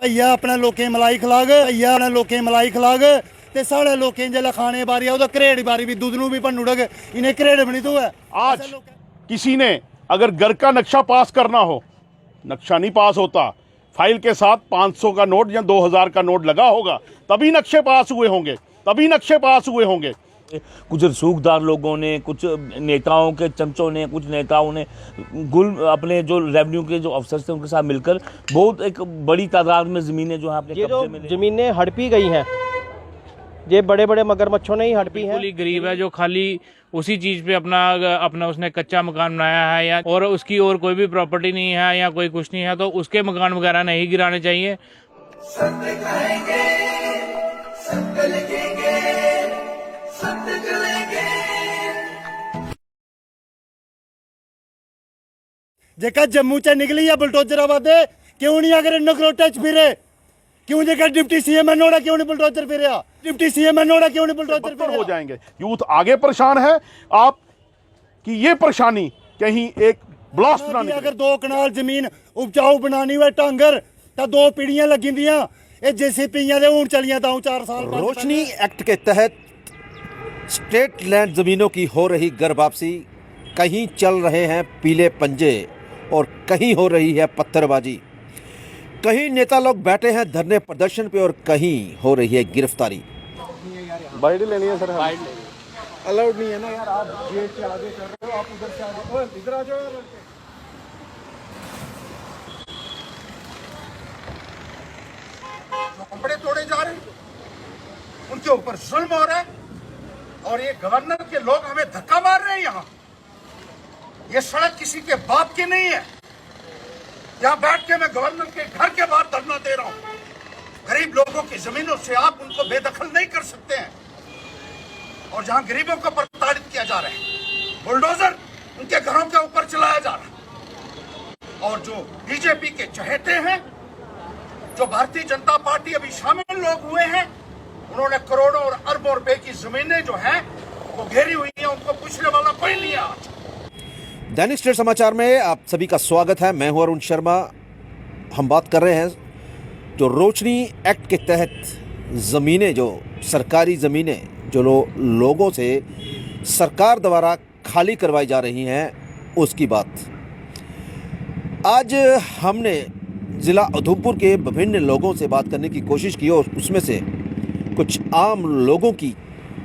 भैया अपने लोकें मलाई खलाग, भैया अपने लोकें मलाई खलाग ते साढ़े लोकें जेल्लै खाने बारी आओ तो करेड़ बारी भी दूध नूं भी भन्नुड़ग, इन्हें करेड़ बनी तो है। आज किसी ने अगर घर का नक्शा पास करना हो, नक्शा नहीं पास होता, फाइल के साथ 500 का नोट या 2000 का नोट लगा होगा, तभी नक्शे पास हुए होंगे, तभी नक्शे पास हुए होंगे। कुछ रसूखदार लोगों ने, कुछ नेताओं के चमचों ने, कुछ नेताओं ने अपने जो रेवेन्यू के जो अफसर थे उनके साथ मिलकर बहुत एक बड़ी तादाद में ज़मीनें जो है अपने कब्जे में ज़मीनें हड़पी गई हैं, ये बड़े बड़े मगरमच्छों ने ही हड़पी हैं। बिल्कुल ही गरीब है जो खाली उसी चीज़ पे अपना उसने कच्चा मकान बनाया है या और उसकी और कोई भी प्रॉपर्टी नहीं है या कोई कुछ नहीं है, तो उसके मकान वगैरह नहीं गिराने चाहिए। सत्य कहेंगे, सत्य लिखेंगे, सत्य चलेंगे। जेका जम्मू च निकली है बुलडोजर वादे क्यों नहीं अगर नगरोटे च फिरे, क्यों जेका डिप्टी सीएम नोड़ा क्यों नहीं बुलडोजर फिर, डिप्टी सीएम नोड़ा क्यों नहीं बुलडोजर फिर हो जाएंगे। यूथ आगे परेशान है आप कि ये परेशानी कहीं एक ब्लास्ट ना निकले। अगर 2 कनाल जमीन उपजाऊ बनानी हुए टांगर तो 2 पीढ़ियां लगी दियां, ये जेसीपीयां दे हूं चलियां तां 4 साल बाद। रोशनी एक्ट के तहत स्टेट लैंड ज़मीनों की हो रही घर वापसी, कहीं चल रहे हैं पीले पंजे और कहीं हो रही है पत्थरबाजी, कहीं नेता लोग बैठे हैं धरने प्रदर्शन पे और कहीं हो रही है गिरफ्तारी। बाइट लेनी है सर, अलाउड नहीं है ना यार, आप गेट के आगे कर रहे हो, आप उधर से आगे, ओए इधर आ जाओ। कपड़े तोड़े जा रहे हैं, उनके ऊपर जुल्म हो रहा है और ये गवर्नर के लोग हमें धक्का मार रहे हैं। यहाँ ये सड़क किसी के बाप की नहीं है, यहाँ बैठ के मैं गवर्नर के घर के बाहर धरना दे रहा हूँ। गरीब लोगों की जमीनों से आप उनको बेदखल नहीं कर सकते हैं और जहाँ गरीबों को प्रताड़ित किया जा रहा है, बुलडोजर उनके घरों के ऊपर चलाया जा रहा है। और जो बीजेपी के चहेते हैं, जो भारतीय जनता पार्टी अभी शामिल लोग हुए हैं, उन्होंने करोड़ों और अरबों रुपए की जमीनें जो हैं वो घेरी हुई हैं, उनको पूछने वाला कोई नहीं है। आज दैनिक स्टेट समाचार में आप सभी का स्वागत है। मैं हूं अरुण शर्मा। हम बात कर रहे हैं जो रोशनी एक्ट के तहत ज़मीनें, जो सरकारी ज़मीनें जो लोगों से सरकार द्वारा खाली करवाई जा रही हैं उसकी बात। आज हमने ज़िला उधमपुर के विभिन्न लोगों से बात करने की कोशिश की और उसमें से कुछ आम लोगों की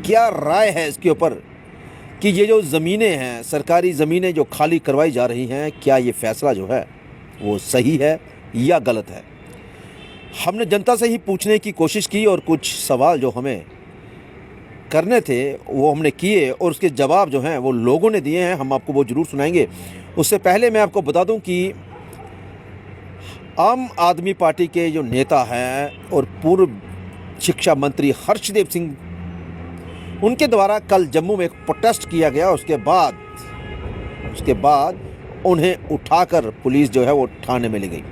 क्या राय है इसके ऊपर कि ये जो ज़मीनें हैं, सरकारी ज़मीनें जो खाली करवाई जा रही हैं, क्या ये फ़ैसला जो है वो सही है या गलत है। हमने जनता से ही पूछने की कोशिश की और कुछ सवाल जो हमें करने थे वो हमने किए और उसके जवाब जो हैं वो लोगों ने दिए हैं, हम आपको वो ज़रूर सुनाएंगे। उससे पहले मैं आपको बता दूं कि आम आदमी पार्टी के जो नेता हैं और पूर्व शिक्षा मंत्री हर्षदेव सिंह, उनके द्वारा कल जम्मू में एक प्रोटेस्ट किया गया। उसके बाद उन्हें उठाकर पुलिस जो है वो थाने में ले गई।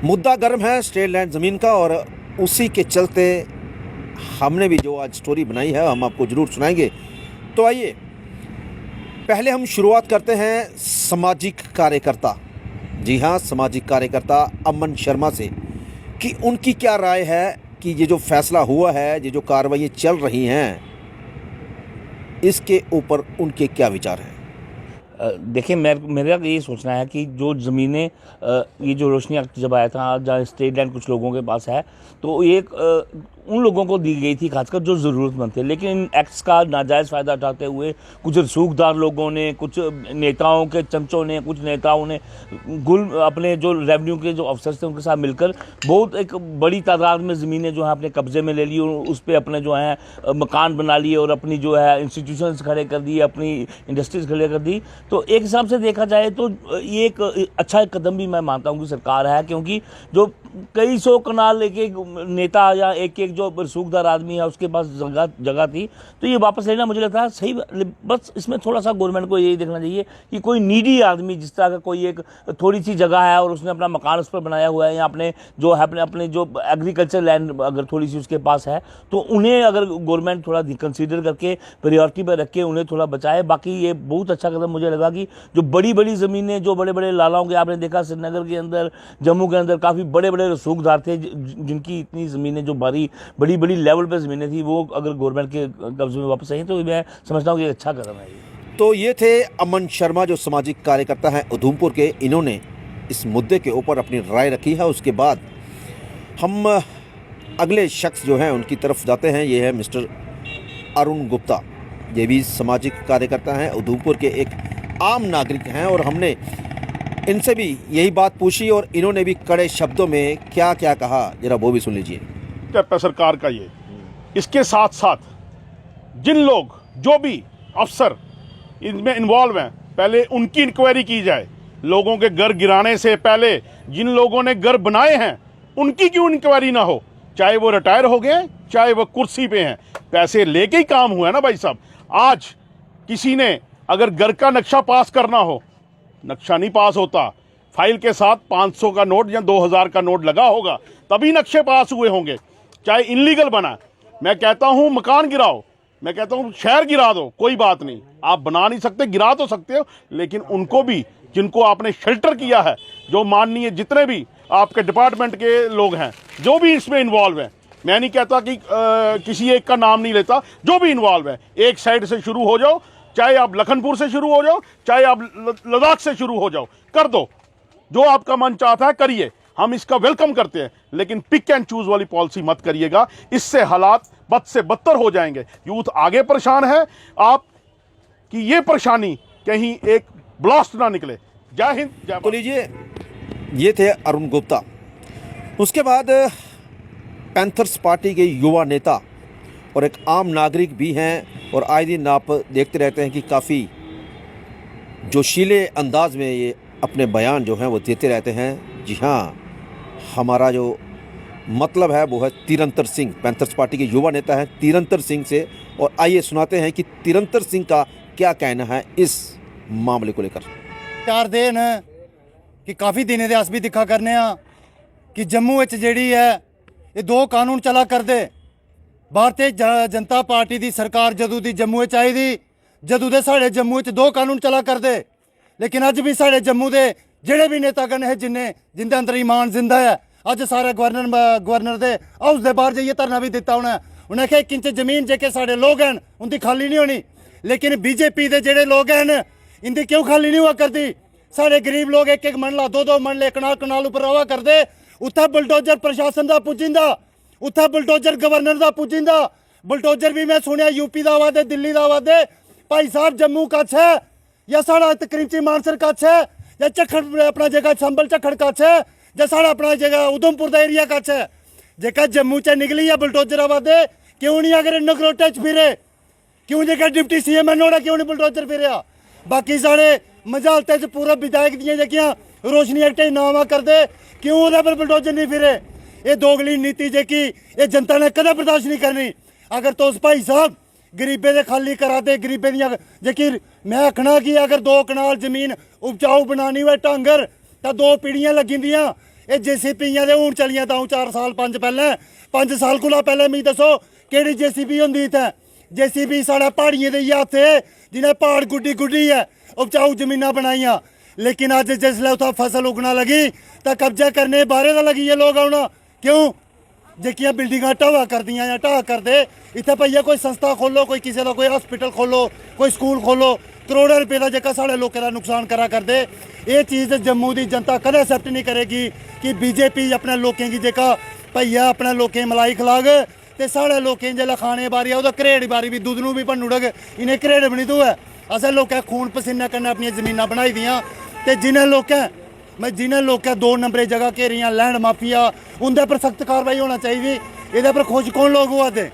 मुद्दा गर्म है स्टेट लैंड ज़मीन का और उसी के चलते हमने भी जो आज स्टोरी बनाई है हम आपको ज़रूर सुनाएंगे। तो आइए पहले हम शुरुआत करते हैं सामाजिक कार्यकर्ता, जी हाँ, सामाजिक कार्यकर्ता अमन शर्मा से कि उनकी क्या राय है कि ये जो फैसला हुआ है, ये जो कार्रवाई चल रही हैं, इसके ऊपर उनके क्या विचार हैं। देखिए, मेरा ये सोचना है कि जो ज़मीनें ये जो रोशनी एक्ट जब आया था, जहाँ स्टेट लैंड कुछ लोगों के पास है, तो ये उन लोगों को दी गई थी खासकर जो ज़रूरतमंद थे। लेकिन इन एक्ट्स का नाजायज़ फ़ायदा उठाते हुए कुछ रसूखदार लोगों ने, कुछ नेताओं के चमचों ने, कुछ नेताओं ने अपने जो रेवेन्यू के जो अफसर थे उनके साथ मिलकर बहुत एक बड़ी तादाद में ज़मीनें जो है अपने कब्जे में ले ली और उस पर अपने जो है मकान बना लिए और अपनी जो है इंस्टीट्यूशंस खड़े कर दिए, अपनी इंडस्ट्रीज़ खड़े कर दी। तो एक हिसाब से देखा जाए तो ये एक अच्छा कदम भी मैं मानता हूँ कि सरकार है, क्योंकि जो कई 100 कनाल एक नेता या एक जो रसूखदार आदमी है उसके पास जगह थी, तो ये वापस लेना मुझे लगता है सही। बस इसमें थोड़ा सा गवर्नमेंट को यही देखना चाहिए कि कोई नीडी आदमी, जिस तरह का कोई एक थोड़ी सी जगह है और उसने अपना मकान उस पर बनाया हुआ है, या अपने जो है अपने जो एग्रीकल्चर लैंड अगर थोड़ी सी उसके पास है, तो उन्हें अगर गवर्नमेंट थोड़ा कंसीडर करके प्रायोरिटी पर रख के उन्हें थोड़ा बचाए। बाकी ये बहुत अच्छा कदम मुझे लगा कि जो बड़ी बड़ी ज़मीनें, जो बड़े बड़े लालाओं के, आपने देखा श्रीनगर के अंदर, जम्मू के अंदर काफ़ी बड़े बड़े रसूखदार थे जिनकी इतनी ज़मीनें, जो बड़ी बड़ी लेवल पर ज़मीनें थी, वो अगर गवर्नमेंट के कब्जे में वापस आई तो मैं समझता हूँ कि अच्छा कदम है ये। तो ये थे अमन शर्मा, जो सामाजिक कार्यकर्ता हैं उधमपुर के। इन्होंने इस मुद्दे के ऊपर अपनी राय रखी है। उसके बाद हम अगले शख्स जो हैं उनकी तरफ जाते हैं। ये है मिस्टर अरुण गुप्ता। ये भी सामाजिक कार्यकर्ता हैं, उधमपुर के एक आम नागरिक हैं, और हमने इनसे भी यही बात पूछी और इन्होंने भी कड़े शब्दों में क्या क्या कहा, जरा वो भी सुन लीजिए। स्टेप है सरकार का ये। इसके साथ साथ जिन लोग, जो भी अफसर इनमें इन्वॉल्व हैं, पहले उनकी इंक्वायरी की जाए। लोगों के घर गिराने से पहले जिन लोगों ने घर बनाए हैं उनकी क्यों इंक्वायरी ना हो, चाहे वो रिटायर हो गए हैं, चाहे वो कुर्सी पे हैं। पैसे लेके ही काम हुआ है ना भाई साहब। आज किसी ने अगर घर का नक्शा पास करना हो, नक्शा नहीं पास होता, फाइल के साथ 500 का नोट या 2000 का नोट लगा होगा, तभी नक्शे पास हुए होंगे। चाहे इनलीगल बना, मैं कहता हूं मकान गिराओ, मैं कहता हूं शहर गिरा दो, कोई बात नहीं, आप बना नहीं सकते, गिरा तो सकते हो, लेकिन उनको भी, जिनको आपने शेल्टर किया है, जो माननीय जितने भी आपके डिपार्टमेंट के लोग हैं, जो भी इसमें इन्वॉल्व हैं, मैं नहीं कहता कि किसी एक का नाम नहीं लेता, जो भी इन्वॉल्व है, एक साइड से शुरू हो जाओ, चाहे आप लखनपुर से शुरू हो जाओ, चाहे आप लद्दाख से शुरू हो जाओ, कर दो, जो आपका मन चाहता है करिए, हम इसका वेलकम करते हैं, लेकिन पिक एंड चूज वाली पॉलिसी मत करिएगा। इससे हालात बद से बदतर हो जाएंगे। यूथ आगे परेशान है, आप कि ये परेशानी कहीं एक ब्लास्ट ना निकले। जय हिंद, जय तो लीजिए, ये थे अरुण गुप्ता। उसके बाद पैंथर्स पार्टी के युवा नेता और एक आम नागरिक भी हैं, और आए दिन आप देखते रहते हैं कि काफ़ी जोशीले अंदाज में ये अपने बयान जो हैं वो देते रहते हैं। जी हाँ, हमारा जो मतलब है वो है तिरंतर सिंह, पैंथर्स पार्टी के युवा नेता हैं तिरंतर सिंह से, और आइए सुनाते हैं कि तिरंतर सिंह का क्या कहना है इस मामले को लेकर। 4 दिन कि काफ़ी दिनें दे अस भी दिक्खा करने कि जम्मू विच जेह्ड़ी है ये 2 कानून चला करदे। भारतीय जनता पार्टी दी सरकार जदों दी जम्मू विच आई दी, जदों दे साढ़े जम्मू विच 2 कानून चला करदे, लेकिन अज भी साढ़े जम्मू दे जेह्ड़े भी नेतागण है जिंदे अंदर ईमान जिंदा है, अज सारे गवर्नर दे हाउस दे बाहर जाइए धरना भी दिता उन्हें आखेआ 1 इंच जमीन जेके साढ़े लोग हैं उनकी खाली नहीं होनी, लेकिन बीजेपी दे जेह्ड़े लोग हैं इंदी क्यों खाली नहीं हुआ करती। साढ़े गरीब लोग 1-1 मरला 2-2 मरले कनाल उपर रवा करदे, उत्थे बुलडोजर प्रशासन दा पुजिंदा, उत्थे बुलडोजर गवर्नर दा पुजिंदा। बुलडोजर भी मैं सुनिया यूपी दा आवा दे, दिल्ली दा आवा दे। भाई साहब जम्मू कच्छ है या साढ़ा करीमची मानसर कच्छ है या झक्खड़ अपना जगह संबल झक्खड़ कच्छ है या साढ़ा अपना जगह उधमपुर दा एरिया कच्छ है, जेका जम्मू च निकली है बुलडोजर आवा दे, क्यों नहीं अगर नगरोटे च फिरे, क्यों जेका डिप्टी सीएम है नोड़ा क्यों नहीं बुलडोजर फिरिया। बाकी साढ़े मजालते च पूरा विधायक दियां जेकियां रोशनी एक्ट नामा करदे, क्यों उहदे पर बुलडोजर नहीं फिरे। ये दोगली नीति जेकी ये जनता ने कदे बर्दाश्त नहीं करनी। अगर तुस भाई साहब गरीबे दे खाली करा दे, गरीबे दियां जेकी मैं आखना कि अगर 2 कनाल जमीन उपजाऊ बनानी होए ढांगर तां 2 पीढ़ियां लग्गी दियां। ये जेसीपीयां दे हून चलियां तां 4 साल 5 पैह्लें 5 साल कोला पैह्लें मिगी दस्सो केह्ड़ी जेसीपी होंदी इत्थै। जेसीपी साढ़े प्हाड़ियें दे हत्थ जिन्हें पहाड़ गुड्डी है उपजाऊ जमीनां बनाइयां, लेकिन अज जिसलै उत्थै फसल उगना लगी तां कब्जा करने बाहरे दा लगी है लोग आना। क्यों जेकियां बिल्डिंगां ढवा करदियां या ढा करदे, इत्थै भैया कोई संस्था खोलो, कोई किसी का कोई हॉस्पिटल खोलो, कोई स्कूल खोलो, करोड़ों रुपए का जेका साढ़े लोगों का नुकसान करा करदे। ये चीज़ जम्मू की जनता कदे एक्सेप्ट नहीं करेगी कि बीजेपी अपने लोगों की जेका भैया अपने लोगों मलाई खिलाग ते साढ़े लोगों जिसलै खाने बारी ओह्दा घरेड़ बारी भी दुद्ध नूं भी भन्नुड़ग, इन्हें घरेड़ बनी तू है। असें लोकें खून पसीने कन्नै अपनी जमीनां बनाई दियां ते जिन्हें लोकें 2 नंबरें जगह घेरियां लैंड माफिया, उंदे पर सख्त कार्रवाई होना चाहिए। एह्दे पर खुश कौन लोग होआ दे,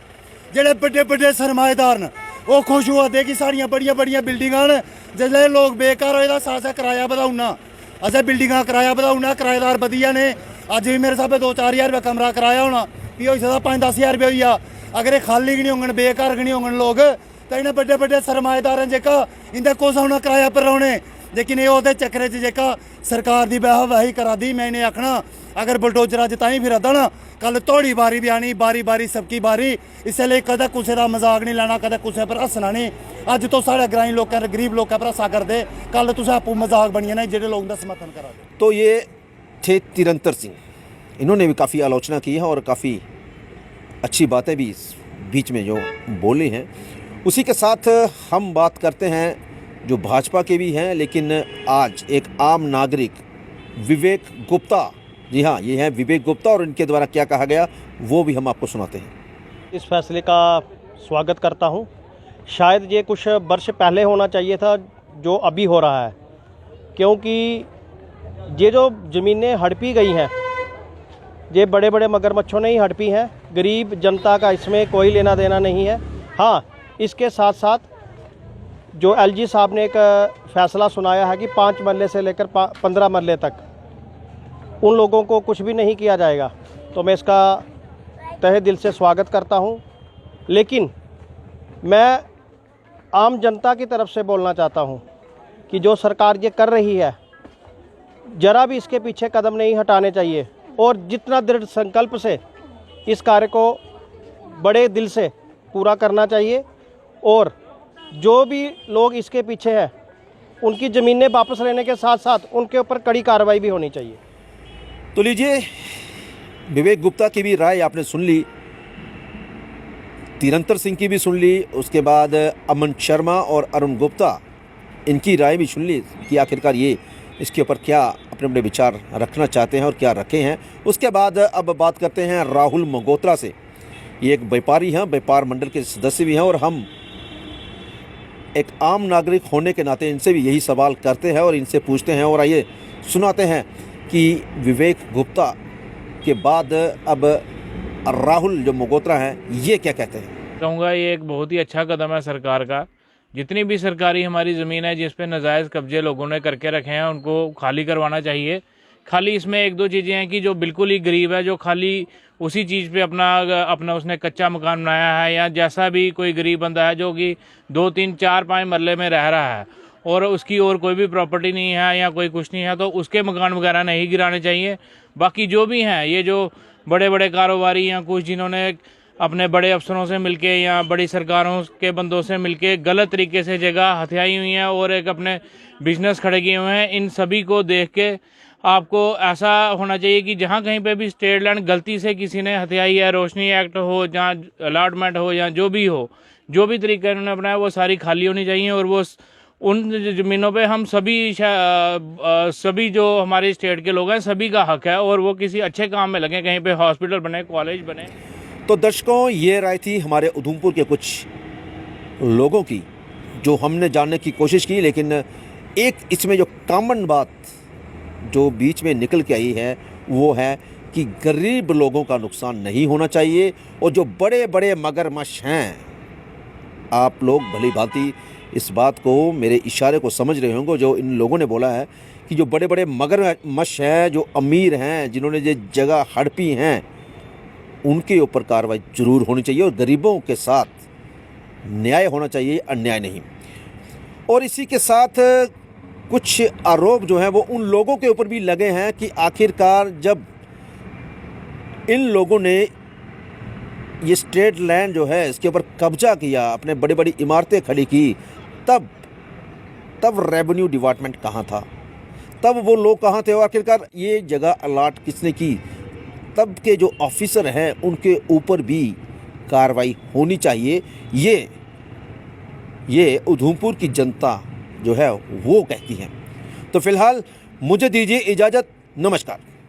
जेह्ड़े बड्डे बड्डे सरमाएदार न वो खुश होआ दे कि साड़ियां बड़ियां बड़ियां बिल्डिंगां न। जिसलै लोग बेकार होए तां असें कराया बधाउना, असें बिल्डिंगां कराया बधाउना, किराएदार बधिया ने। अज्ज भी मेरे स्हाबै 2-4 हज़ार रपेआ कमरा कराया होना, भी होई सकदा 5-10 हज़ार रपेआ होई जा। अगर ये खाली गै नहीं होङन, बेकार गै नहीं होङन लोग, तो इन्हें बड्डे बड्डे सरमाएदार जेका इंदे कोस होना किराया पर रौह्ने। लेकिन ये ओहदे चक्करे च जेह्का सरकार दी वाहवाही करा दी, मैं इन्हें आखना अगर बुलडोजर अज ताईं फिरदा ना, कल तोड़ी बारी भी आनी, बारी बारी सबकी बारी। इसलिए कदें कुसै दा मजाक नहीं लैना, कदें कुसै पर हस्सना नहीं। अज तो साढ़े ग्राईं लोकें गरीब लोकें पर हस्सा करदे, कल तुसें आपूं मजाक बनी जाना जेह्ड़े लोग दा समर्थन करा दे। तो ये थे तिरंतर सिंह, इन्होंने भी काफ़ी आलोचना की है और काफ़ी अच्छी बातें भी इस बीच में जो बोली हैं। उसी के साथ हम बात करते हैं जो भाजपा के भी हैं, लेकिन आज एक आम नागरिक विवेक गुप्ता, जी हाँ ये हैं विवेक गुप्ता, और इनके द्वारा क्या कहा गया वो भी हम आपको सुनाते हैं। इस फैसले का स्वागत करता हूं। शायद ये कुछ वर्ष पहले होना चाहिए था जो अभी हो रहा है, क्योंकि ये जो ज़मीनें हड़पी गई हैं, ये बड़े बड़े मगरमच्छों ने ही हड़पी हैं। गरीब जनता का इसमें कोई लेना देना नहीं है। हाँ, इसके साथ साथ जो एलजी साहब ने एक फ़ैसला सुनाया है कि 5 मरले से लेकर 15 मरले तक उन लोगों को कुछ भी नहीं किया जाएगा, तो मैं इसका तहे दिल से स्वागत करता हूं। लेकिन मैं आम जनता की तरफ से बोलना चाहता हूं कि जो सरकार ये कर रही है, ज़रा भी इसके पीछे कदम नहीं हटाने चाहिए, और जितना दृढ़ संकल्प से इस कार्य को बड़े दिल से पूरा करना चाहिए, और जो भी लोग इसके पीछे हैं उनकी ज़मीनें वापस लेने के साथ साथ उनके ऊपर कड़ी कार्रवाई भी होनी चाहिए। तो लीजिए, विवेक गुप्ता की भी राय आपने सुन ली, तिरंतर सिंह की भी सुन ली, उसके बाद अमन शर्मा और अरुण गुप्ता इनकी राय भी सुन ली कि आखिरकार ये इसके ऊपर क्या अपने अपने विचार रखना चाहते हैं और क्या रखे हैं। उसके बाद अब बात करते हैं राहुल मगोत्रा से। ये एक व्यापारी हैं, व्यापार मंडल के सदस्य भी हैं, और हम एक आम नागरिक होने के नाते इनसे भी यही सवाल करते हैं और इनसे पूछते हैं, और आइए सुनाते हैं कि विवेक गुप्ता के बाद अब राहुल जो मगोत्रा हैं ये क्या कहते हैं। कहूँगा ये एक बहुत ही अच्छा कदम है सरकार का। जितनी भी सरकारी हमारी ज़मीन है जिस पे नाजायज़ कब्जे लोगों ने करके रखे हैं, उनको खाली करवाना चाहिए। खाली इसमें एक दो चीज़ें हैं कि जो बिल्कुल ही गरीब है, जो खाली उसी चीज़ पे अपना उसने कच्चा मकान बनाया है, या जैसा भी कोई गरीब बंदा है जो कि 2, 3, 4, 5 मरले में रह रहा है और उसकी और कोई भी प्रॉपर्टी नहीं है या कोई कुछ नहीं है, तो उसके मकान वगैरह नहीं गिराने चाहिए। बाकी जो भी हैं, ये जो बड़े बड़े कारोबारी या कुछ जिन्होंने अपने बड़े अफसरों से मिलके या बड़ी सरकारों के बंदों से मिलके गलत तरीके से जगह हथियाई हुई हैं और एक अपने बिजनेस खड़े किए हुए हैं, इन सभी को देख के आपको ऐसा होना चाहिए कि जहाँ कहीं पे भी स्टेट लैंड गलती से किसी ने हथियाई है, रोशनी एक्ट हो, जहाँ अलाटमेंट हो या जो भी हो, जो भी तरीका इन्होंने अपनाया वो सारी खाली होनी चाहिए। और वो उन ज़मीनों पे हम सभी जो हमारे स्टेट के लोग हैं सभी का हक है, और वो किसी अच्छे काम में लगे, कहीं पे हॉस्पिटल बने, कॉलेज बने। तो दर्शकों, ये राय थी हमारे उधमपुर के कुछ लोगों की जो हमने जानने की कोशिश की, लेकिन एक इसमें जो कॉमन बात जो बीच में निकल के आई है वो है कि गरीब लोगों का नुकसान नहीं होना चाहिए, और जो बड़े बड़े मगरमच्छ हैं, आप लोग भली भांति इस बात को, मेरे इशारे को समझ रहे होंगे, जो इन लोगों ने बोला है कि जो बड़े बड़े मगरमच्छ हैं, जो अमीर हैं, जिन्होंने ये जगह हड़पी हैं, उनके ऊपर कार्रवाई जरूर होनी चाहिए, और गरीबों के साथ न्याय होना चाहिए, अन्याय नहीं। और इसी के साथ कुछ आरोप जो हैं वो उन लोगों के ऊपर भी लगे हैं कि आखिरकार जब इन लोगों ने ये स्टेट लैंड जो है इसके ऊपर कब्जा किया, अपने बड़ी बड़ी इमारतें खड़ी की, तब रेवेन्यू डिपार्टमेंट कहाँ था, तब वो लोग कहाँ थे, और आखिरकार ये जगह अलाट किसने की, तब के जो ऑफिसर हैं उनके ऊपर भी कार्रवाई होनी चाहिए। ये उधमपुर की जनता जो है वो कहती है। तो फिलहाल मुझे दीजिए इजाज़त, नमस्कार।